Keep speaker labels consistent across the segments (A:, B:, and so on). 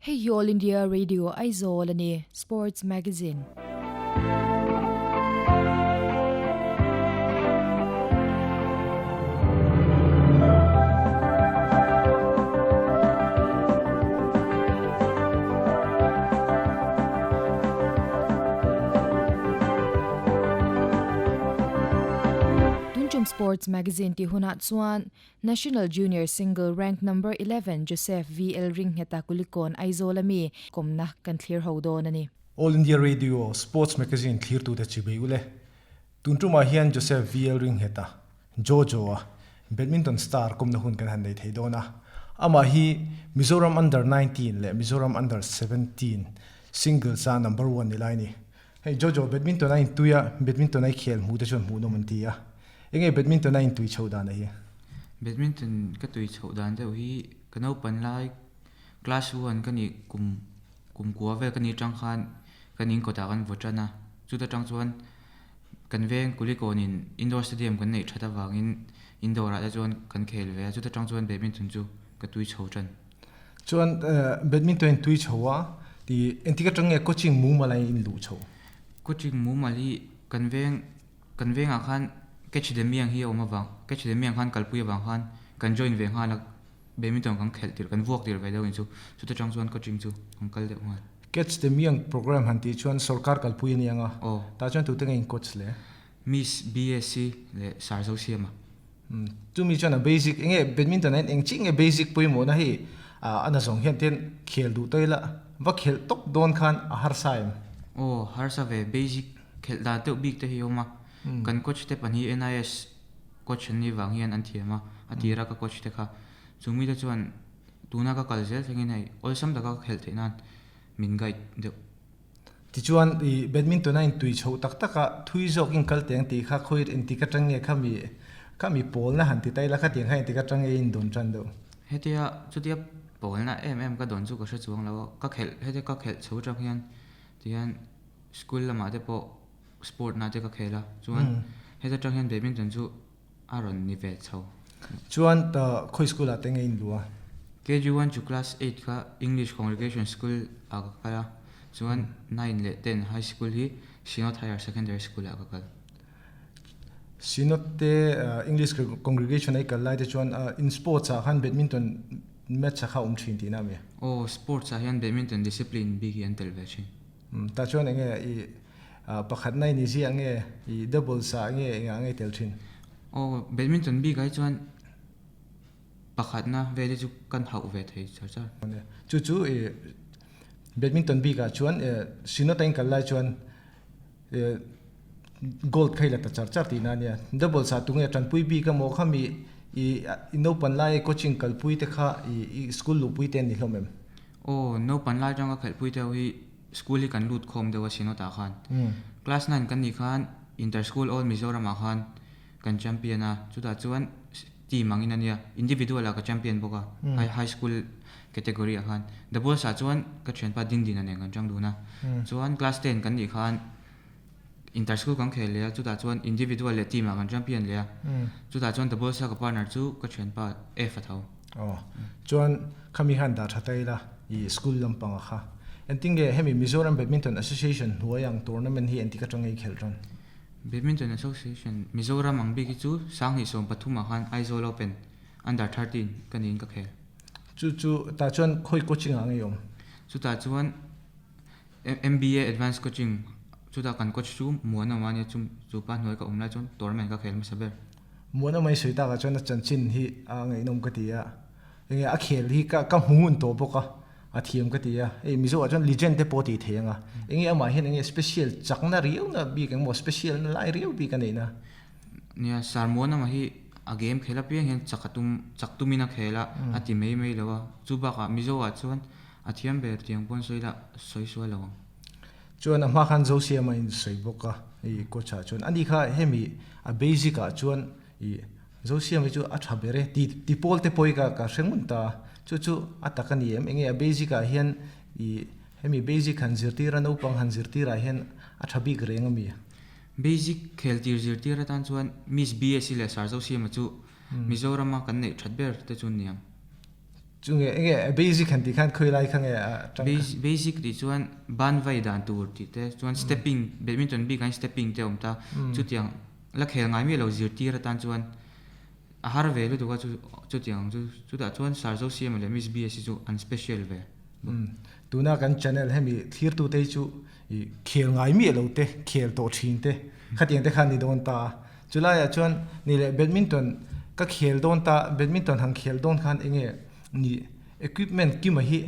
A: Hey All India Radio Aizolani Sports Magazine. Sports Magazine ti hunat suan National Junior Single Rank number 11 Joseph VL Ring heta kulikon aizolami komna kan clear hodo nani
B: All India Radio Sports Magazine clear to the chibe ule tuntuma hian Joseph VL Ring heta Jojoa badminton star komna hun kan handai theidona ama hi Mizoram under 19 le Mizoram under 17 single sa number 1 ni laini hey Jojo badminton ai tuya badminton ai khel mu de chon mu no mantia Inge badminton na intui chaudan na hi.
C: Badminton ka tui chaudan te hi kanau pan lai class 1 kani kum kwa ve kani changkhan kani ko ta kan vochana chu ta changchuan kan veng kulikonin indoor stadium kan nei thata wangin indoor a chuan kan khel ve chu ta changchuan badminton chu ka tui chauchan
B: chuan badminton tui chawa ti entika change coaching mu malai in lu chau
C: coaching mu mali kan veng a khan catch the miang hi oma wang catch the miang khan kalpui wang khan kan join ve khan badminton kan khel tir kan vok tir ve lo in chu ta changchuan coaching chu kan kal de ma
B: catch the miang program han ti chuan sarkar kalpui ni anga ta chuan tu tenga in coach le
C: Miss BSc le sarzo siama
B: tu mi chuan a basic enge badminton en ching e basic pui mo na hi ana song hian ten khel du toila va khel tok don khan a har saim
C: har sa ve basic khel da te big te hi oma kan coach te pani NIS coach ni wang hian an thiama atira ka coach te kha chumi da chuan tuna ka kalzel thengin ai olsam da ka khel theinan min gai de
B: ti chuan I badminton na in tui chho tak taka thui jok in kal teng ti kha khoir in ti ka tange khami pol na han ti tai la kha teng hai ti ka tange in don chan do
C: hetia chutia pol na ka don chu ka hre chuang lo ka khel hete ka khel chho tang tian school la ma te po sport na te ka khela chuan heta tang hian badminton chu aron ni ve chho
B: chuan ta khoi school ateng in lua
C: KG1 to class 8 ka English Congregation School aga kala chuan 9 le 10 high school hi Sinot Higher Secondary School aga kal
B: Sinot te English Congregation ai kal lai te chuan in sports a han badminton match kha thin ti na me
C: sports a hian badminton discipline big hian tel ve chin
B: ta chuan enge I pakhat nai ni si ange I double sa ange tel thin
C: badminton big ai chuan pakhat na ve chu kan hau ve thei char
B: chu badminton big a chuan Sinot ai kal lai chuan gold khaila ta char ti na nia double sa tunge tran pui bi ka mo khami I no pan lai coaching kal pui te kha I school lu pui ten ni hlomem
C: no pan lai jang ka khel pui te hi school hi kan lut khom dewa Sinot a khan class 9 kan ni khan inter school all Mizoram a khan kan champion a chuta chuan team angin ania individual a ka champion boka high school category a khan double sa chuan ka chen pa din ane kan chang duna chuan class 10 kan ni khan inter school kan khel le chuta chuan individual le team a kan champion le chuta chuan double sa ka partner chu ka chen pa F a thau
B: chuan khami han da thatai la I school lampang a kha entinge hemi Mizoram Badminton Association huayang tournament hi entika changai khelran
C: Badminton Association Mizoram ang bigi chu sanghi som pathuma khan Aizol Open under 13 kanin ka khel
B: chu ta chuan khoi coaching ang yom
C: chu ta chuan MBA advanced coaching chu ta kan coach chu muana mania chu pa noi ka umla chon tournament ka khel masaber
B: muana mai soita ka chuan chanchin hi angai nom ka tia nge a khel hi ka hungun to boka a thiam ka tia mizo a chuan legend te poti thenga nge ama hen nge special chakna riu na bi ka mo special na lai riu bi ka nei na
C: nia sarmona ma hi a game khela pi hen chaktumina khela ati mei lawa chuba ka mizo a chuan a thiam ber tiang pon soila soi lawa
B: chuan ama khan zo siama in sei boka coach a chuan ani kha hemi a basic a chuan zo siama chu a thabere ti pol te poi ka hrengun ta chu atakani enge a basic a hian hemi basic han zirtira no pang han zirtira hian a thabi grenga mi
C: basic khel zirtira tan chuan Miss BSc le sarzo siama chu Mizoram kan nei thatber te chun niam
B: chu nge basic han ti khan khoi lai khang
C: basic ti chuan ban vai dan tur ti te chuan stepping badminton bi kan stepping te omta chu tiang la khel ngai mi lo zir ti ra tan chuan a har ve lu tu ka chu tiang chu da chuan sarzo siam le miss bs chu an special ve
B: tuna kan channel hemi thir tu te chu I khel ngai mi lo te khel to thin te khatiang te khan ni don ta chula ya chuan ni le badminton ka khel don ta badminton hang khel don khan enge ni equipment ki ma hi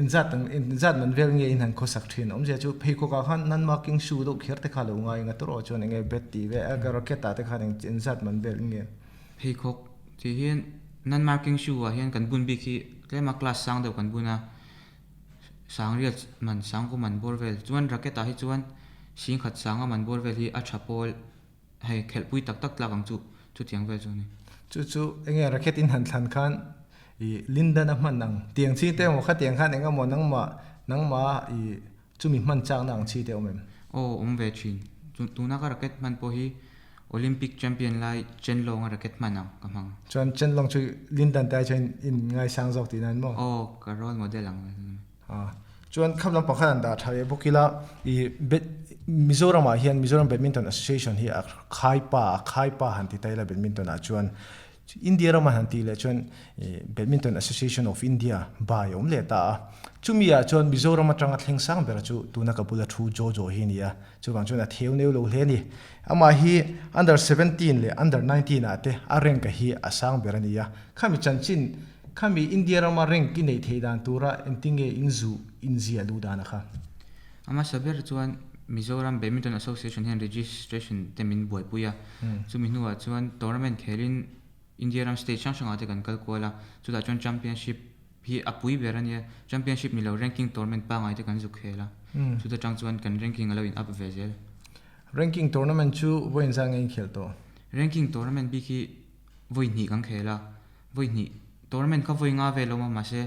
B: enzat man vel nge in han kho sak thin om je chu phei ko ka khan nan marking shoe do kher te khala ngai nga tro chuan enge bet ti ve aga rocket ta te khan enzat man vel nge
C: phei khok ti hian nan marking shoe a hian kan bun bi khi klema class sang de kan buna sang riat man sang ko man borvel chuan racket a hi chuan sing khat sanga man borvel hi a thapol hei khelpui tak tak tlawang chu tiang ve chu ni
B: chu enge racket in han thlan khan I linda na man nang tiang chi te mo kha tiang khan enga mo nang ma I chumi man chang nang chi te omem
C: ve chin tuna ka racket man po hi olympic champion lai chen long racket man ang kamang
B: chuan chen long chu linda ta chen in ngai sang jok ti nan mo
C: ka role model ang
B: chuan khamlam pakhan da thave bukila I Mizoram a hian Mizoram Badminton Association hi a khai pa han ti taila badminton a chuan India rama han ti le chuan Badminton Association of India ba yom le ta chumia chuan Mizoram atanga thleng sang bera chu tuna ka bula thu jo hi ni a chu bang chuan a theu neu lo hle ni ama hi under 17 le under 19 a te a rank hi a sang bera ni ya khami chanchin khami India rama rank ki nei theidan tura entinge inzia lu dana kha
C: ama saber chuan Mizoram Badminton Association hian registration temin boy puya chumi nuwa chuan tournament khelin India ram state chang ate kan kal kola chu da chuan championship hi apui berania championship ni lo ranking tournament pa ngai te kan zu khela chu da chang chuan kan ranking alo in up vezel
B: ranking tournament chu voin sang in khel to
C: ranking tournament bi ki voi ni kan khela voi ni tournament ka voi nga ve lo ma se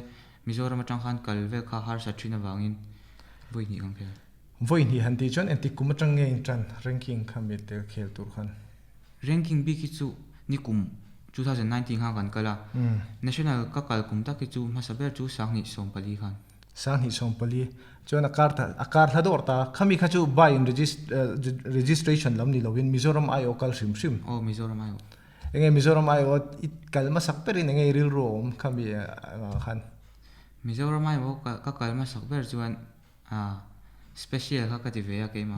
C: Mizoram atang khan kal ve kha har sa thina wangin voi ni kan khela
B: voi ni han ti chuan anti kumatang nge in tran ranking khamit te khel tur khan
C: ranking bi ki chu ni kum 2019 ha kan kala national ka kal kum ta ki chu ma saber chu sang ni sompali khan
B: sang hi sompali chuan akar thador ta khami kha chu buy in registration lam ni lovin Mizoram IO kal sim
C: Mizoram IO
B: enge Mizoram IO it kal ma sakperin enge ril rom khami khan
C: Mizoram IO ka kal ma sakber chuan special ka ti ve ya ke ma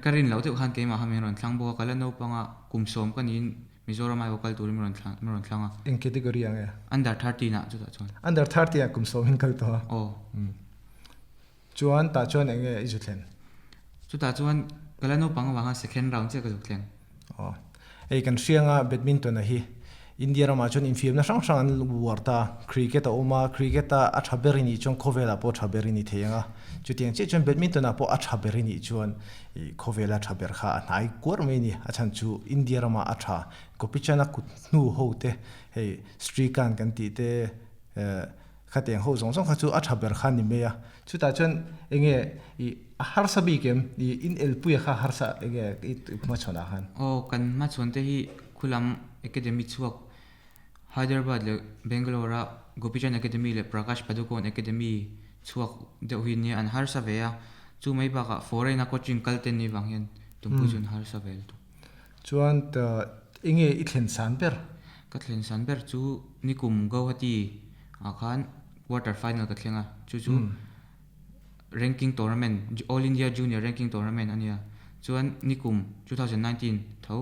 C: karin lo te khan ke ma hamin ron thlang bo kala no panga kumsom kanin Mizoram IO kal tur miron thlanga
B: in category anga
C: under 30 na chu ta chuan
B: under 30 a kumsom hin kal to chuan ta chuan enge izutlen
C: chu ta chuan kala no panga wanga second round che ka zukleng
B: ei kan hrianga badminton a hi India rama chuan infim na sang an warta cricket a oma cricket a thaberini chong khovela po thaberini theyanga chutiang che chuan badminton a po a thaberini chuan I khovela thaber kha nai kor me ni a chan chu India rama a tha kopichana kutnu hote hei strikan kan ti te khateng ho zong kha chu a thaber kha ni me ya chuta chuan enge I har sabi kem in elpu kha har sa enge ma chona khan
C: kan ma chon te hi khulam academy chuak Hyderabad le Bangalore Gopichan Academy le Prakash Padukone Academy chuak de hin ni an har sa veya chu mai ba ka foreign coaching kalten ni wanghian tumpu chun har sa vel tu
B: chuan ta enge I thlen sanber
C: ka thlen sanber chu nikum Guwahati akhan quarter final ka thlenga chu ranking tournament all India junior ranking tournament ania chuan nikum 2019 tho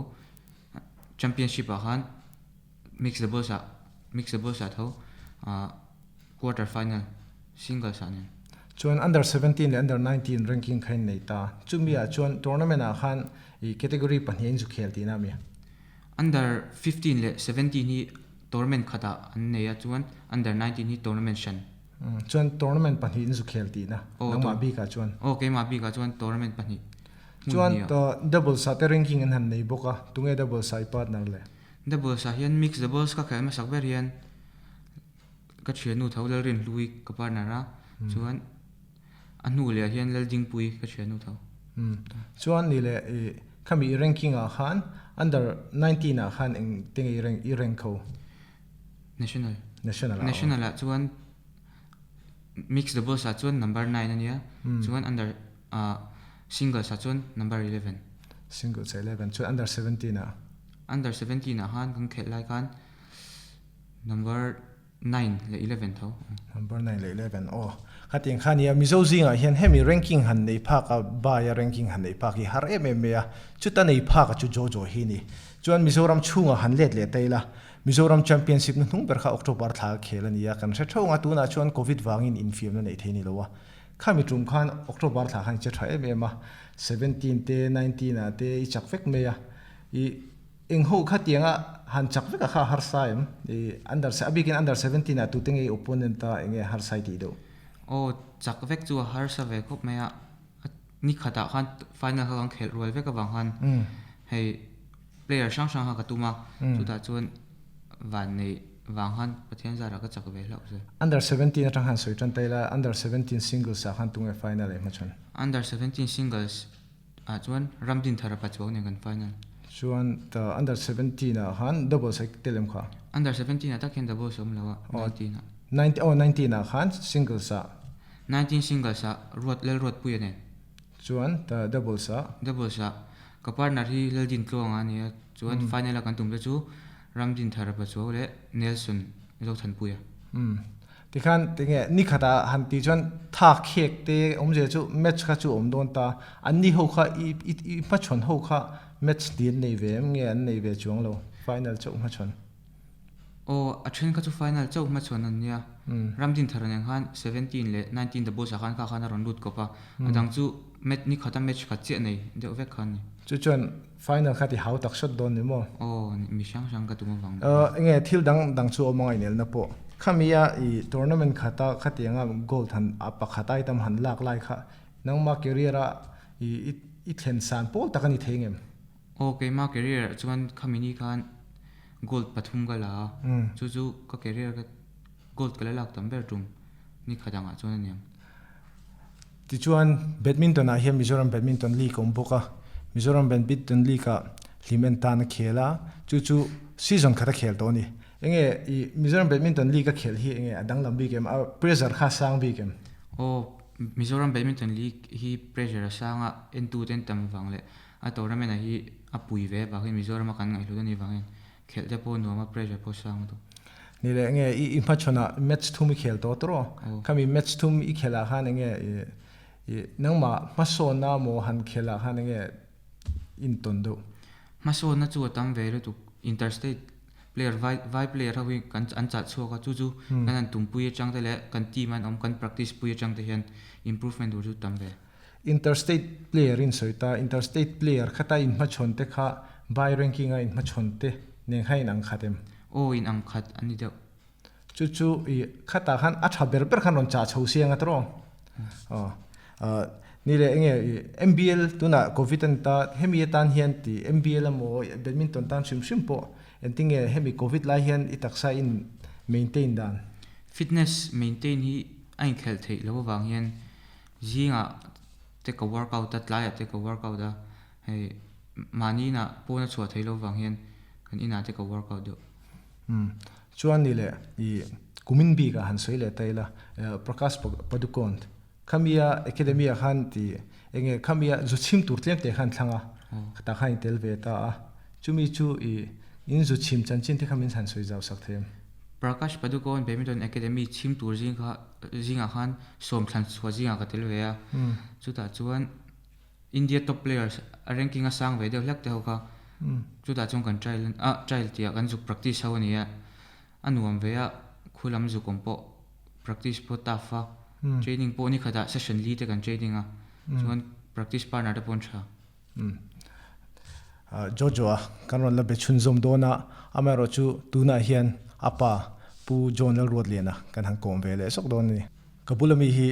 C: championship akhan mixed doubles tho quarter final singles ania
B: chuan under 17 le under 19 ranking khain nei ta chumia chuan tournament a khan I category panhin zu khel ti na mi
C: under 15 le 17 hi tournament khata an neya chuan under 19 hi tournament shan
B: chuan tournament panhin zu khel ti na nangma bi ka chuan
C: okay ma bi ka chuan tournament pani
B: chuan to double sa te ranking an han nei boka tunge double sa partner le
C: doubles a hian mixed doubles ka khel ma sakber hian ka thianu tholal rin lui ka partner a chuan anu le hian lalding pui ka thianu tho
B: chuan ni le khami ranking a khan under 19 a khan eng tengi rank I rank kho
C: national national ah chuan mixed doubles ah chuan number 9 ania chuan under singles ah chuan number 11
B: singles 11 chuan under 17 ah
C: under 17 ah han kan khel lai kan number 9 le 11 tho
B: number 9 le 11 khating khania mizo zinga hian hemi ranking han nei pha ka ba ya ranking han nei pha ki har em ya chuta nei pha ka chu jojo hi ni chuan mizoram chunga han let le taila mizoram championship nu thung ber kha october tha khelani ya kan thonga tu na chuan covid wangin infiam na nei theini lowa khami tum khan october tha khan che tha em ma 17 te 19 a te I chak vek me ya I engho khatianga han chak vek kha har saim I under abigin under 17 a tu tenge opponent ta enge har sai ti do
C: chak vek chu har sa ve khop me ya ni khata khan final khan khel rol vek awang han hei player sang sang ha ka tuma chu ta chuan van nei wang han pathian zara ka chak ve hlak se
B: under 17 atang han soi tan taila under 17 singles a khan tunge final e machon
C: under 17 singles chuan ramdin thara pa chuang ne kan final
B: chuan ta under 17 a han double sek telem kha
C: under 17 ata khen double som lawa
B: 19 a khan singles a
C: 19 singles a rot puya ne
B: chuan ta double sa
C: ka partner hi leldin tlong ania chuan final kan tum le chu ramdin thara pa chu le nelson lo than puya
B: tikhan tinge ni khata han ti chuan tha khek te omje chu match kha chu om don ta anni ho kha I ma chon ho kha match din nei ve nge an nei ve chuang lo final chu ma chon
C: a train ka chu final chu ma chon an nia ramdin thara neng han 17 le 19 the boss khan kha ron lut ko pa adang chu match ni khata match kha che nei de ve khan ni
B: chu chuan final khati hau tak shot don ni mo
C: mi sang ka tu ma wang
B: nge thil dang chu omangai nel na po khamia I tournament khata khatianga gold han apa khatai tam han lak lai kha nangma career a I thlen san pol takani thengem
C: okay ma career chuan khamini khan gold pathum ga la chu ka career ka gold kala lak tam ber tum ni khadanga chuan niam
B: ti chuan badminton a hiam Mizoram badminton league om boka Mizoram badminton league a limen tan khela chu season khata khel to ni enge I Mizoram badminton league ka khel hi enge adang lambi kem a pressure kha sang bi kem
C: Mizoram badminton league hi pressure sanga n2 ten tam wangle a tournament hi a pui ve ba hi Mizoram kan ngai lu ni wangin khel te po no ma pressure po sang to
B: ni le nge I ma chona match thumi khel to tro kami match thum I khela khan nge nangma masona mo han khela khan nge in tondo
C: masona chu tam ve lu tu interstate player vai player hawi kan an cha choka chu kan tumpui chang te le kan team an kan practice pui chang te hian improvement du tam ve
B: interstate player in soita interstate player khata in ma chon te kha by ranking a in ma chon te ne khai nang khatem
C: in ang khat ani de
B: chu I khata khan atha ber khan ron cha chho siang atro ni le nge MBL tuna covid ta hemi tan hian ti MBL mo badminton tan sim po entinge hemi covid la hian itaksa in maintain dan
C: fitness maintain hi ain khel thei lo wang hian zinga te ka workout ta tla te ka workout da hei mani na pona chwa thei lo wang hian kan ina te ka workout do
B: chuan ni le I kumin bi ka han soi le taila prakash padukon khamia academy khan ti enge khamia zu chim tur tlem te khan thlanga ta khain tel ve ta chumi chu I in zu chim chan chin te khamin san soi jaw sak them
C: prakash padukon badminton academy chim tur zinga khan som thlan chwa zinga ka tel ve a chu ta chuan India top players a ranking a sang ve de hlak te ho ka chu ta chung kan trial tia kan zu practice ho ni a anuam ve a khulam zu kompo practice po tafa training po ni khada session li te kan training a chuan practice partner te pon tha
B: jojo kanron la be chun zom dona amaro chu tuna hian apa pu jonal road lena kan hang kom ve le sok don ni kabulami hi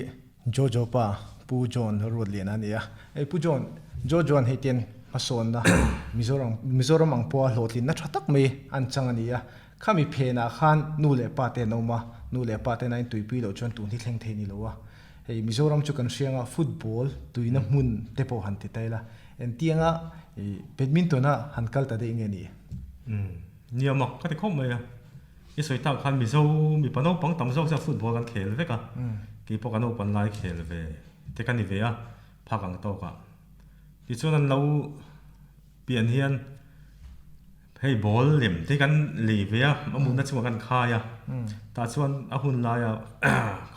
B: jojo pa pu jon road lena ni a pu jon jojon heten mason na Mizoram ang po hlotlin na thatak me an changani a khami phena khan nu le pa te noma nu le pa te nine tuipi lo chon tu ni thleng thei ni lowa hei Mizoram chu kan sianga football tuina mun te po han ti taila en tianga badminton a han kal ta de nge ni
D: niamak ka te khom mai i soi ta khan mi zo mi pano pang tam zo sa football kan khel ve ka ki po kan open lai khel ve te kan ni ve a phakang to ka ti chuan an lo pian hian hei ball lem te kan li ve a amun na chu kan kha ya ta chuan a hun la ya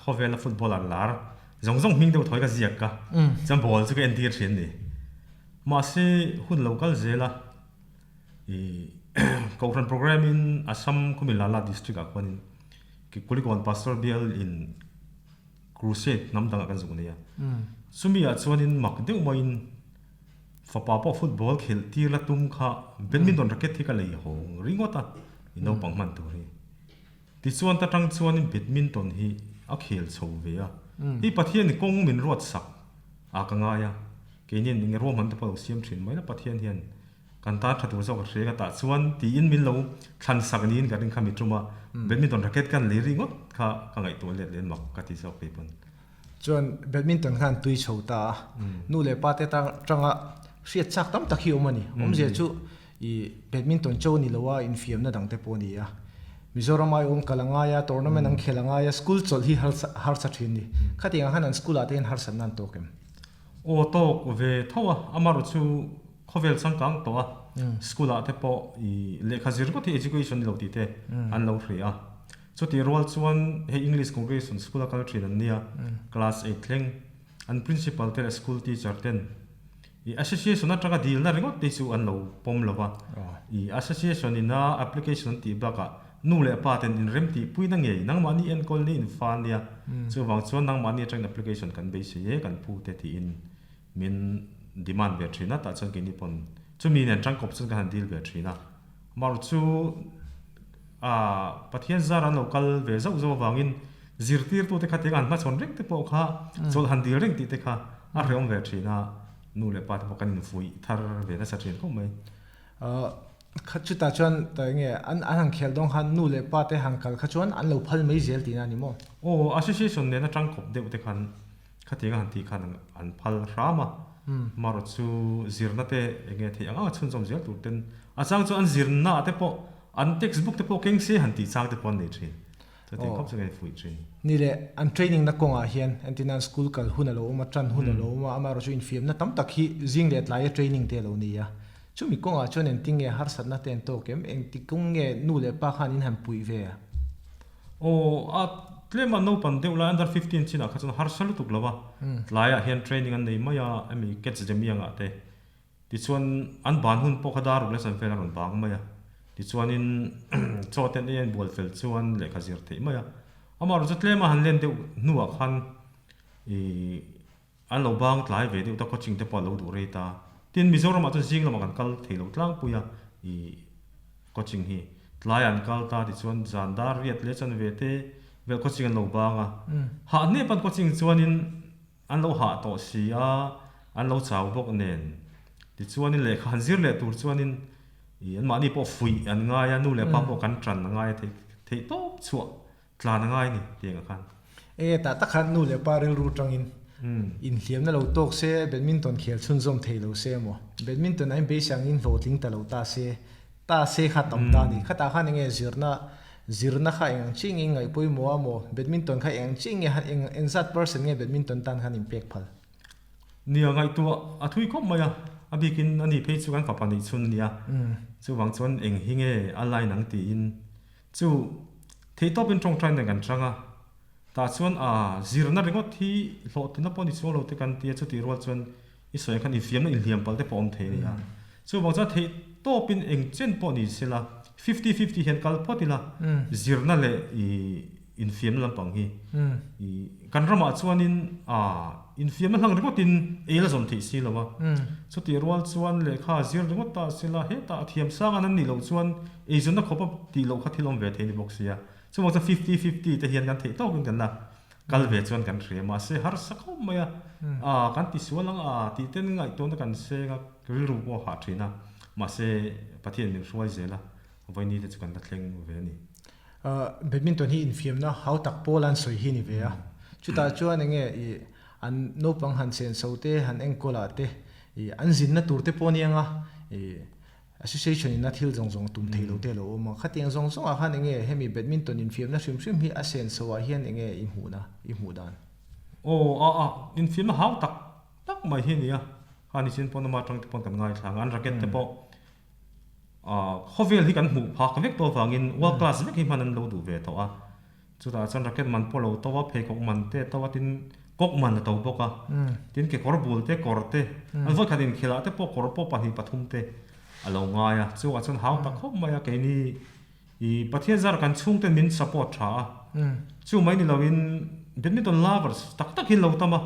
D: khovel football an lar zong zong ming do thoi ka ziak ka cham ball chu ka en tir thin ni ma se hun local zela i Cochrane program in Assam Kumilala district akwanin ki kulikon pastor bial in crusade namdang akan zungnia sumia chuanin makdeu moin fapapa football khel tir la tum kha badminton racket thika lei hong ringota ino pangman turi ti chuan ta tang chuanin badminton hi a khel chho ve a hi pathian kong min ruat sak akanga ya kenin ning ro man ta palo siam thin mai na pathian hian kan ta thatu zo ka rega ta chuan ti in min lo than sak nin ka ring khami truma badminton racket kan le ringot kha ka ngai to le len mak ka ti zo pe pon
B: chuan badminton khan tui chhota nu le pa te tanga hriat chak tam takhi omani omje chu I badminton cho ni lowa in fiam na dang te poni ya Mizoram ai kalanga ya tournament ang khelanga ya school chol hi har sa thin ni khati ang hanan school aten har san nan tokem
D: o to ve thowa amaru chu khovel sangkang to a school ate po I lekha zir ko ti education lo ti te an lo hria so ti role chuan he English congregation school ka thin an nia class 8 thleng an principal te school teacher ten I association ataka deal na ringot te chu an lo pom lova I association ina application ti baka nu le paten in rem ti pui na nge nang mani en kol ni in fan nia so wang chuan nang mani atang application kan be se ye kan pu te ti in min demand ve thina ta chang ki ni pon chu mi nen tang kop chun kan deal ve thina mar chu pathian zara local ve zo zo wangin zirtir tu te khate kan ma chon rek te po kha chol han dir reng ti te kha a reom ve thina nu le pat po kan in fui thar ve na sa thin ko mai
B: khachu ta chuan ta nge an hang khel dong han nu le pa te hang kal khachuan an lo phal mai zel tina ni mo
D: o association ne na tang kop de te khan khate ga han ti khan an phal rama maro chu zirna te enge the anga chun som zel tu ten achang chu an zirna te po an textbook te po keng se han ti chang te pon nei thrin to te kop chang fui thrin
B: ni le an training na konga hian antinan school kal hunalo ma tran hunalo ma amaro chu in fiam na tam takhi jing let lai training te lo ni ya chu mi konga chon en tinge har sat na ten to kem eng ti kung nge nu le pa khan in han pui ve
D: o a tlema no pan de la under 15 china kha chon har salu tuk lawa laya hian training an nei maya ami kets de mianga te ti chuan an ban hun po khadar le san fel ron bang maya ti chuan in choten en bol fel chuan le khazir te maya amaro tlema han len de nuwa khan I an lo bang tlai ve de ta coaching te pa lo du re ta tin Mizoram atun sing lo makan kal thelo tlang puya I coaching hi tlai an kal ta ti chuan zandar riat le chan ve te vel coaching an lo banga ha ne pan coaching chuan in an lo ha to sia an lo chaw bok nen ti chuan in le khan zir le tur chuan in I an ma ni po fui an nga ya nu le pa po kan tran nga ya the to chuwa tla na ngai ni tiang khan
B: ta ta khan nu le pa rel ru tangin in hliam na lo tok se badminton khel chun zom thei lo se mo badminton ai be sang in voting ta lo ta se kha tam ta ni khata khan nge zirna kha eng ching ing ai poi mo amo badminton kha eng ching eng zat person nge badminton tan khan impact phal
D: nia ngai tu a thui khop maya abikin ani phei chu kan pa pani chun nia chu wang chuan eng hinge alai nang ti in chu thei top in tong tran kan changa ta chuan zirna ringot hi lo tina poni chu lo te kan ti chu ti ro chuan I soi kan I fiam na in liam pal te pom the nia chu wang cha thei top in eng chen poni sila 50-50 hian kal potila zirna le I in fiam lampang hi I kan rama chuan in fiam na hlang ringot in eila zon thei si lawa chu ti ro chuan le kha zir ringot ta sila he ta thiam sang an ni lo chuan e zon na khopa ti lo kha thilom ve the ni box ya chu mo cha 50-50 te hian kan thei to kan na kal ve chuan kan thre ma se har sakho maya kan ti sualang ti ten ngai to na kan se nga ril ru bo ha thina ma se pathian ni ruai zela voi ni te chu kan da thleng ve ni
B: badminton hi in fiam na how tak polan soi hi ni ve a chu ta chuan nge an no pang han sen so te han eng kola te an zin na tur te ponianga association in a thil zong tum thei lo te lo ma khatiang zong a han enge hemi badminton in fiam na shrim hi a sen so a hian enge i mu dan
D: in film how tak mai hi nia hani sin pon ma tang te pon kan ngai thang an racket te po khovel hi kan mu pha ka vek to wangin world class vek hi manan lo du ve to a chuta chan racket man polo to wa phe kok man te to wa tin kok man to boka tin ke kor bul te kor te an voi khatin khela te po kor po pa hi pathum te alo ngaya chu a chon how tak khop maya ke ni I pathian zar kan chung ten min support tha chu mai ni lawin badminton lovers tak hin lo tama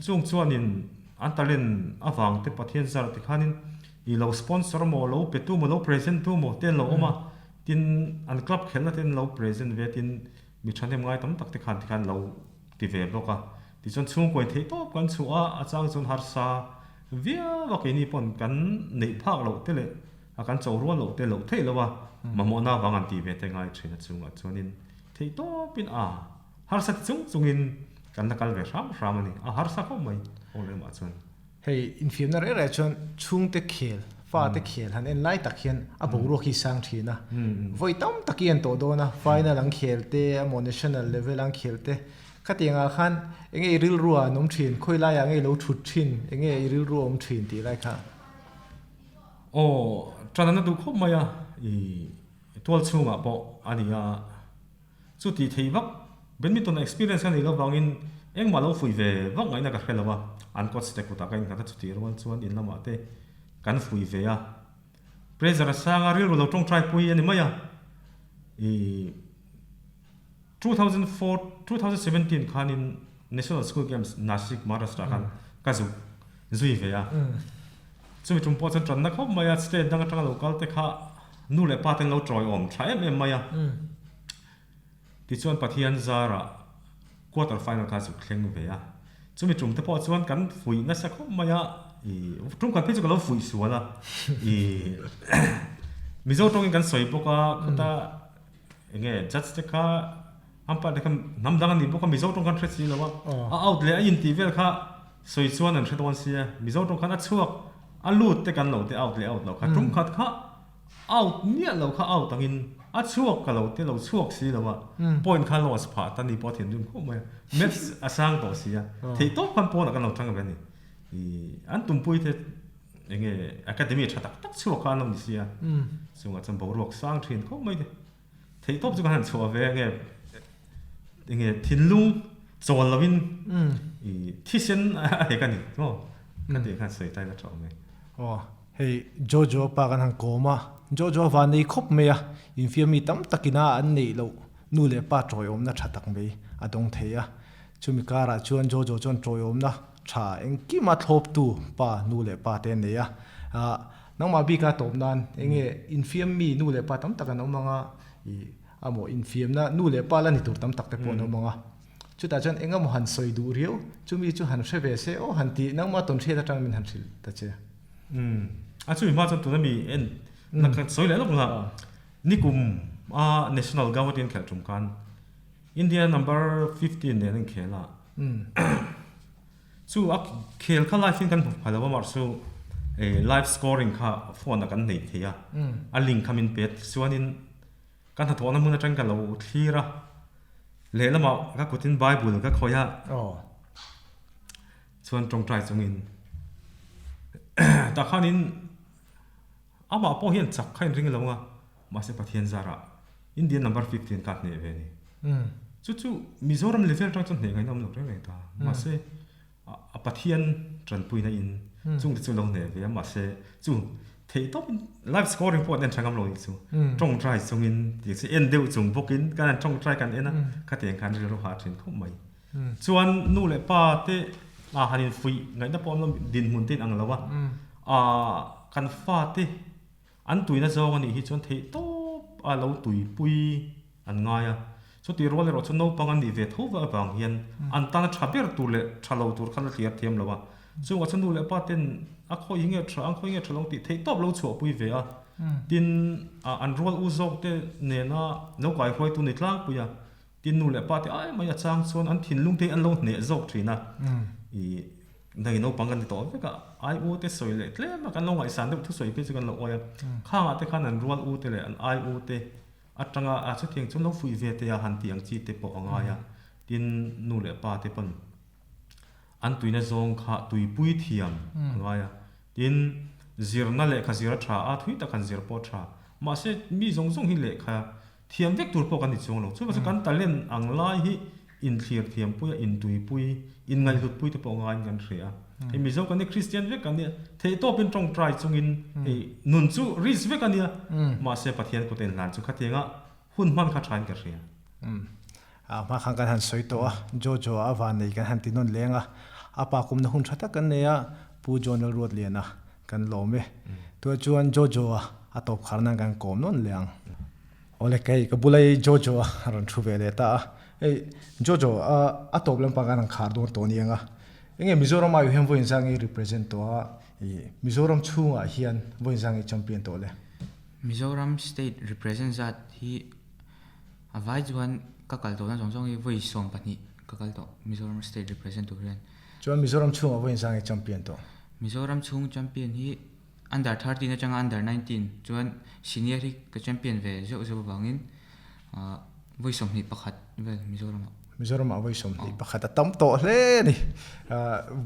D: chung chuanin antalin awang te pathian zar te khanin I lo sponsor mo lo petu mo lo present tu mo ten lo oma tin an club khelna ten lo present ve tin mi thanem ngai tam tak te khan lo ti ve bloka ti chon chung koi the top kan chu a chang chon har sa via wa ke ni pon kan nei phak lo te le a kan chaw ro lo te lo thei lo wa mamo na wangan ti ve te ngai thina chunga chuanin thei to pin a har sa chungin kan nakal ve ram ani a har sa ko mai ole ma chuan
B: hei in fiam na re chon chung te khel fa te khel han en lai tak hian a bo ro khi sang thina voi tam takian to do na final ang khel te amo national level ang khel te khatianga khan enge ril ruwa nom thin khoi la ya nge lo thut thin enge ril ruwa om thin ti lai kha
D: trana du khop maya I tol chunga po ania chu ti thei vak badminton experience kan lo wangin eng malo fui ve wang ngai na ka khelawa an coach te kuta kain ka chu ti ro chuan in lama te kan fui ve ya pressure sanga ril lo tong try pui ani maya 2017 khanin national school games Nashik Maharashtra kan kazu zui ve ya chumi tum po chan tran na khop maya state dang tang local te kha nu le pa ten lo troi om thai em maya ti chuan pathian zara quarter final ka su thleng ve ya chumi tum te po chuan kan fui na sa khop maya I tum kan pe chu ka lo fui suala I mizo tong kan soi poka kota enge judge te kha ampa de kam nam dang ni poka mizo tong kan threat si lawa a out le a in ti vel kha soi chuan an threat wan sia mizo tong kan a chuak a lut te kan lo te out le out lo kha tum khat kha out nia lo kha out angin a chuak ka lo te lo chuak si lawa point khan loss pha ta ni po thian dum ko mai match asang to sia thei to kan po na kan lo thang ve ni I an tum pui te enge academy tha tak chuak kan lo ni sia sunga chan bo rok sang thin ko mai de thei top chu kan chuak ve enge thinlung chol lawin I thisen he kan ni no kan de kan sei tai na chaw me
B: hei jojo pa kan hang koma jojo wa nei khop me ya in fiam mi tam takina an nei lo nu le pa troi om na tha tak me adong theya chumi kara chuan jojo chon troi om na tha eng ki ma thlop tu pa nu le pa te ne ya nang ma bi ka top nan enge in fiam mi nu le pa tam takan omanga I amo in fiam na nu le pa la ni tur tam tak te pon omanga chuta chan enga mo han soi du riu chumi chu han hre ve se o han ti nang ma ton the ta tang min han thil ta che
D: a chui ma chan tu na mi en na ka soi le lo la nikum a national government khel tum kan India number 15 ne nang khela chu a khel kha life kan phalawa mar su a live scoring kha phone na kan nei thia a link khamin pet suanin kan ha thona mun atang ka lo thira le lama ka kutin bible ka khoya chuan tong trai chungin ta khanin ama po hian chak khain ring longa ma se pathian zara Indian number 15 kat ne ve ni chu Mizoram level tang chon ne ngai nam lo re ta ma se a pathian tran pui na in chung chu lo ne ve ma se chu thei top live scoring po den thangam lo chu tong trai chungin ti se en deu chung bokin kan tong trai kan ena ka te kan ri ro ha thin khom mai chuan nu le pa te a hanin fui ngai na pom din mun tin ang lawa kan fa te an tuina zo ani hi chon thei to a lo tui pui an ngaya so ti role ro chon no pangan ni ve tho wa bang hian an tan thaber tu le thalo tur khan tiar thiam lawa chu wa chon nu le pa ten a khoi hinge thra ang khoi nge thlong ti thei top lo chu pui ve a tin an rol u zok te ne na no kai khoi tu ni tlang puya tin nu le pa te ai mai chang chon an thin lung te an lo ne zok thina I nei no pangan to veka ai u te soile tle ma kan lo ngai san de thu soi pe chu kan lo oya khanga te khan an rual u te le an ai u te atanga a chu thiang chu no fui ve te ya han tiang chi te po anga ya tin nu le pa te pan an tuina zong kha tui pui thiam anga ya tin zirna le kha zira tha a thui ta kan zir po tha ma se mi zong zong hi le kha thiam vek tur po kan ni chong lo chu ba kan talen ang lai hi in clear thiam pui in tui pui in ngai lut pui te po ngai kan ria e mi zo kan ni christian vek kan ni thei to pin tong try chung in e nun chu ris vek kan ni ma se pathian ko ten lan chu khatenga hun man kha thain ka ria
B: ma khang kan han soi to a jojo a van nei kan han tinon lenga apa kum na hun thata kan ne a pu jonal road lena kan lo me to chuan jojo a top kharna kan kom non leang ole kai ka bulai jojo ron thu ve le ta ei jojo a top lam pa kan khar do to ni nga enge mizoram a hem voin sang i represent to a mizoram chunga hian voin sang i champion to le
C: Mizoram state represents that he avoids one kakal to na song i voi som pani kakal to Mizoram state represent to ren
B: chuan mizoram chunga voin sang i champion to
C: Mizoram chung champion hi under 13 na changa under 19 chuan senior hi ka champion ve zo zo bangin voi som ni pakhat ve Mizoram
B: a voi som ni pakhat tam to hle ni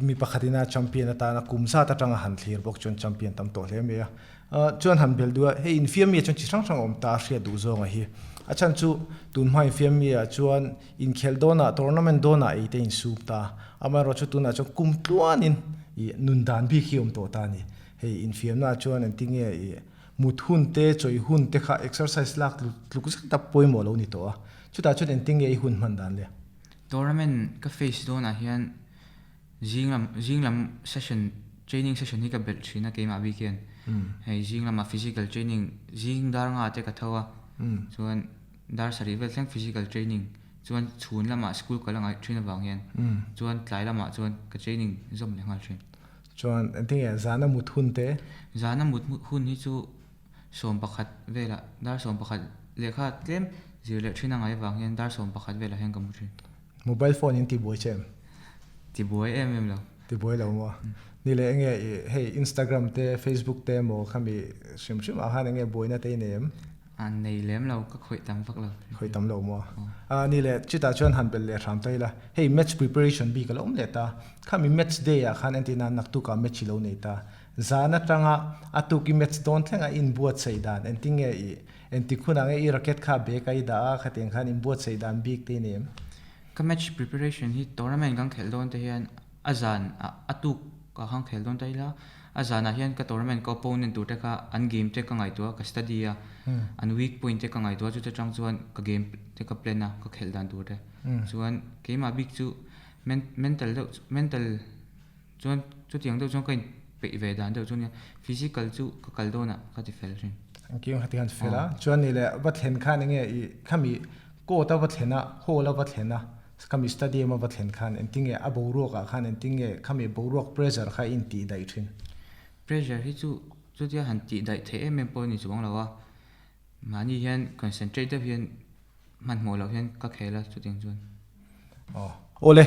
B: mi pakhatina champion ta na kumsa ta tanga han thlir bok chon champion tam to hle me a chuan han bel du he in fiam mi chon chi sang sang om ta hria du zonga hi achan chu tun mai fiam mi a chuan in khel dona tournament dona e te in sup ta ama ro chu tuna chu kum tluan in i nun dan bi khiom to ta ni hei in fiam na chuan an tinge i mut hun te choi hun te kha exercise lak lukus ta poimo lo ni to a chuta chu an tinge i hun man dan le
C: tournament ka face do na hian jinglam session training session hi ka bel thina ke ma weekend hei jinglam physical training jing dar nga te ka thawa chuan dar sari vel thleng physical training chuan chhun lama school ka langa thina wang hian chuan tlai lama chuan ka training zom le ngal thin
B: chuan an tinge zana mut hun te
C: zana mut hun hi chu som pakhat vela dar som pakhat lekha tlem zirle thina ngai wang hian dar som pakhat vela hen ka mu thin
B: mobile phone in ti boy chem
C: ti boy em lo
B: ti boy lo mo ni le nge hey Instagram te Facebook te mo khami sim a han nge boy na te nem
C: an nei lem lo ka khoi tam fak lo
B: khoi tam lo mo ni le chita chuan han bel le ram tai la hey match preparation bi ka lom le ta khami match day a khan antina nak tu ka match lo nei ta zana tanga atu ki match don thlenga in buat seidan entinge enti khuna nge i racket kha be kai da khateng khan in buat seidan big te nem
C: ka match preparation hi tournament gang khel don te hian azan atu ka hang khel don tai la azana hian ka tournament ka opponent tu te kha an game te ka ngai to ka study a an weak point te ka ngai to chu te chang chuan ka game te ka plan a ka khel dan tu te chuan ke ma big chu mental chuan chu tiang do chuan kain pe ve dan do chuan physical chu ka kal do na ka ti fel rin
B: angkiu hatian fela chuan ni le ba thlen khan nge i khami ko ta ba thlena ho la ba thlena khami study ma ba thlen khan entinge a boru ka khan entinge khami boru pressure kha in ti dai thin
C: pressure hi chu dia han ti dai the em po ni chuang lawa mani hian concentrate hian man mo lo hian ka khela chu ting chuan
B: ole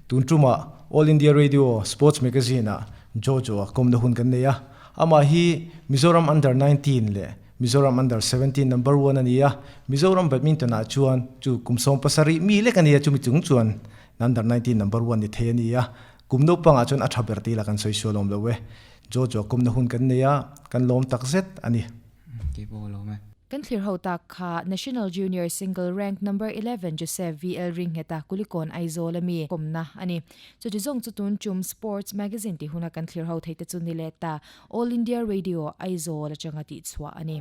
B: tun truma all india radio sports magazine a jojo kom da hun kan ne ya ama hi mizoram under 19 le mizoram under 17 number 1 ania mizoram badminton a chuan chu kumsom pasari mi le kan ya chu mi chung chuan under 19 number 1 ni the ania kumno panga chuan a thaberti la kan soi solom lo we jojo kom na hun kan ne ya kan lom takzet ani
C: ke bo lo me
A: kan thlir ho tak kha national junior single rank number 11 Joseph VL ring heta kulikon aizolami komna ani so jong chutun chum sports magazine ti huna kan thlir ho theita chuni leta all india radio aizol changa ti chwa ani